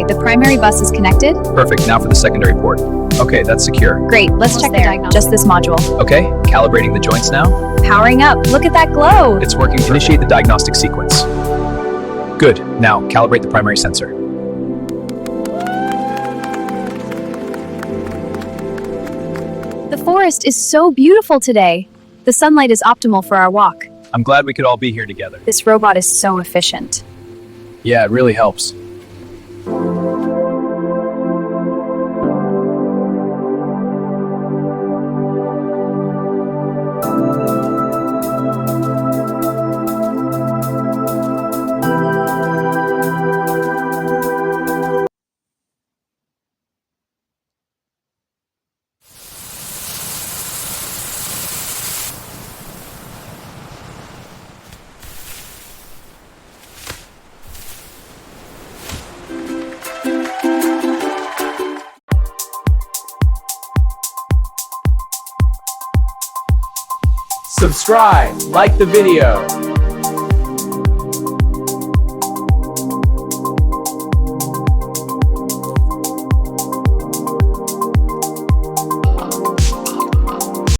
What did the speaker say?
Okay, the primary bus is connected. Perfect, now for the secondary port. Okay, that's secure. Great, let's check the diagnostic. Just this module. Okay, calibrating the joints now. Powering up, look at that glow. It's working. Initiate the diagnostic sequence. Good, now calibrate the primary sensor. The forest is so beautiful today. The sunlight is optimal for our walk. I'm glad we could all be here together. This robot is so efficient. Yeah, it really helps. Subscribe, like the video.